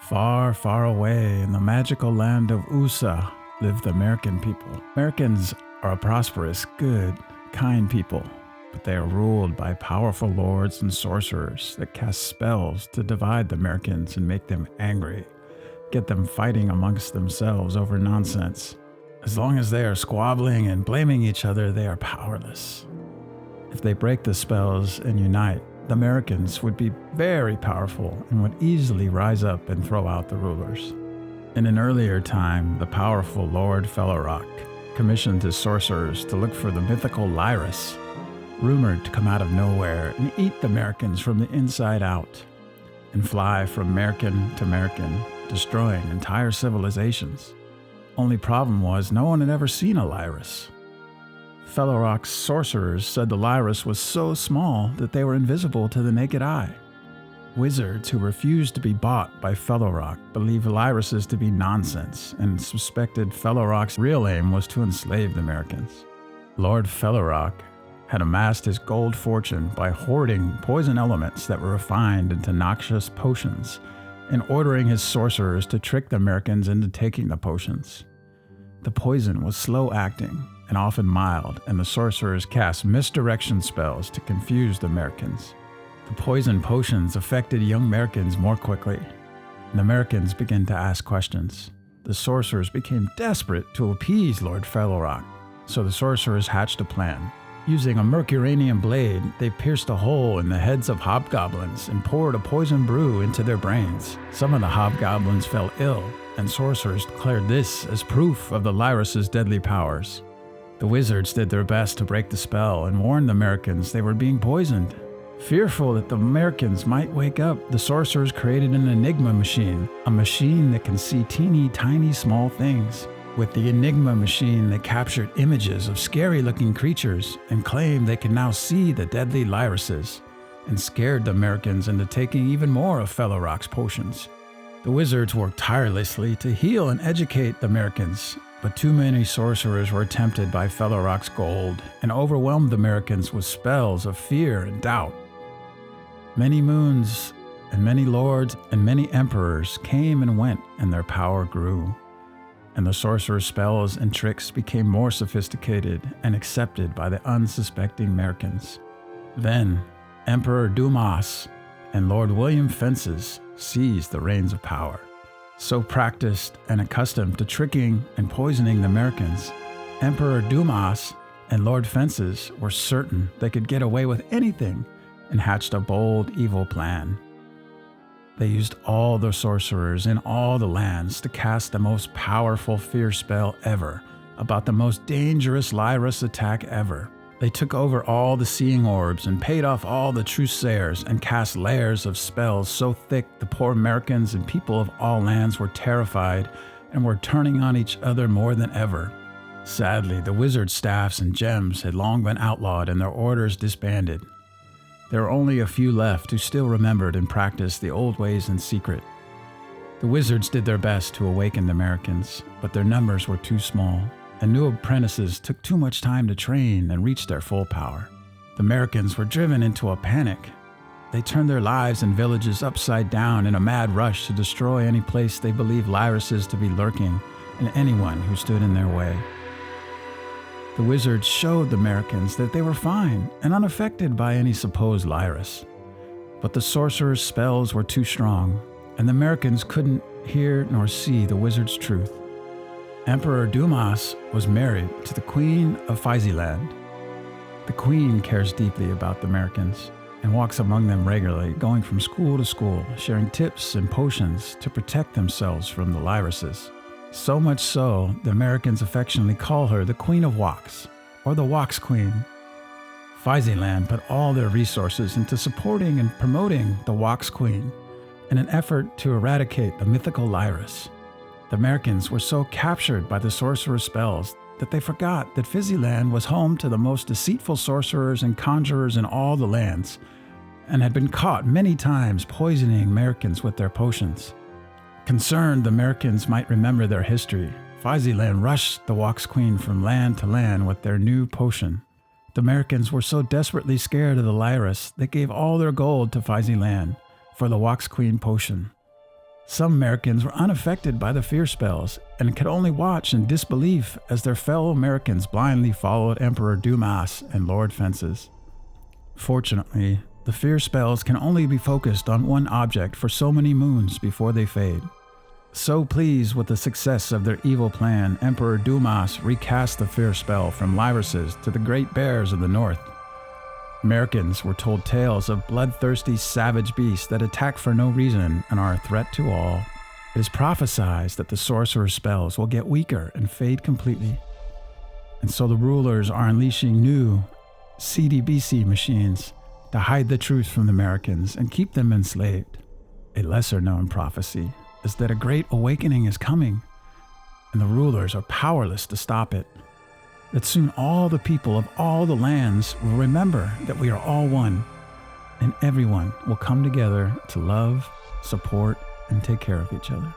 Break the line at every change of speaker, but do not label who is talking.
Far, far away in the magical land of USA live the American people. Americans are a prosperous, good, kind people, but they are ruled by powerful lords and sorcerers that cast spells to divide the Americans and make them angry, get them fighting amongst themselves over nonsense. As long as they are squabbling and blaming each other, they are powerless. If they break the spells and unite, the Americans would be very powerful and would easily rise up and throw out the rulers. In an earlier time, the powerful Lord Fellowrock commissioned his sorcerers to look for the mythical Lyrus, rumored to come out of nowhere and eat the Americans from the inside out, and fly from American to American, destroying entire civilizations. Only problem was no one had ever seen a Lyrus. Fellowrock's sorcerers said the Lyrus was so small that they were invisible to the naked eye. Wizards who refused to be bought by Fellowrock believed Lyruses to be nonsense and suspected Fellowrock's real aim was to enslave the Americans. Lord Fellowrock had amassed his gold fortune by hoarding poison elements that were refined into noxious potions and ordering his sorcerers to trick the Americans into taking the potions. The poison was slow-acting and often mild, and the sorcerers cast misdirection spells to confuse the Americans. The poison potions affected young Americans more quickly. The Americans began to ask questions. The sorcerers became desperate to appease Lord Fellowrock, so the sorcerers hatched a plan. Using a mercuranium blade, they pierced a hole in the heads of hobgoblins and poured a poison brew into their brains. Some of the hobgoblins fell ill, and sorcerers declared this as proof of the Lyrus's deadly powers. The wizards did their best to break the spell and warned the Americans they were being poisoned. Fearful that the Americans might wake up, the sorcerers created an Enigma machine, a machine that can see teeny tiny small things. With the Enigma machine, they captured images of scary-looking creatures and claimed they could now see the deadly Lyruses, and scared the Americans into taking even more of Fellowrock's potions. The wizards worked tirelessly to heal and educate the Americans, but too many sorcerers were tempted by Fellowrock's gold and overwhelmed the Americans with spells of fear and doubt. Many moons and many lords and many emperors came and went, and their power grew. And the sorcerer's spells and tricks became more sophisticated and accepted by the unsuspecting Americans. Then, Emperor Dumas and Lord William Fences seized the reins of power. So practiced and accustomed to tricking and poisoning the Americans, Emperor Dumas and Lord Fences were certain they could get away with anything and hatched a bold, evil plan. They used all the sorcerers in all the lands to cast the most powerful fear spell ever about the most dangerous Lyrus attack ever. They took over all the seeing orbs and paid off all the truthsayers and cast layers of spells so thick the poor Americans and people of all lands were terrified and were turning on each other more than ever. Sadly, the wizard staffs and gems had long been outlawed and their orders disbanded. There were only a few left who still remembered and practiced the old ways in secret. The wizards did their best to awaken the Americans, but their numbers were too small, and new apprentices took too much time to train and reach their full power. The Americans were driven into a panic. They turned their lives and villages upside down in a mad rush to destroy any place they believed Lyruses to be lurking and anyone who stood in their way. The wizards showed the Americans that they were fine and unaffected by any supposed Lyrus. But the sorcerer's spells were too strong, and the Americans couldn't hear nor see the wizard's truth. Emperor Dumas was married to the Queen of Clayisland. The Queen cares deeply about the Americans and walks among them regularly, going from school to school, sharing tips and potions to protect themselves from the Lyruses. So much so, the Americans affectionately call her the Queen of Walks, or the Walks Queen. Clayisland put all their resources into supporting and promoting the Walks Queen in an effort to eradicate the mythical Lyrus. The Americans were so captured by the sorcerer's spells that they forgot that Clayisland was home to the most deceitful sorcerers and conjurers in all the lands, and had been caught many times poisoning Americans with their potions. Concerned the Americans might remember their history, Clayisland rushed the Walks Queen from land to land with their new potion. The Americans were so desperately scared of the Lyrus, they gave all their gold to Clayisland for the Walks Queen potion. Some Americans were unaffected by the fear spells and could only watch in disbelief as their fellow Americans blindly followed Emperor Dumas and Lord Fences. Fortunately, the fear spells can only be focused on one object for so many moons before they fade. So pleased with the success of their evil plan, Emperor Dumas recast the fear spell from lioresses to the great bears of the north. Americans were told tales of bloodthirsty savage beasts that attack for no reason and are a threat to all. It is prophesied that the sorcerer's spells will get weaker and fade completely. And so the rulers are unleashing new CDBC machines to hide the truth from the Americans and keep them enslaved. A lesser-known prophecy is that a great awakening is coming, and the rulers are powerless to stop it. That soon all the people of all the lands will remember that we are all one, and everyone will come together to love, support, and take care of each other.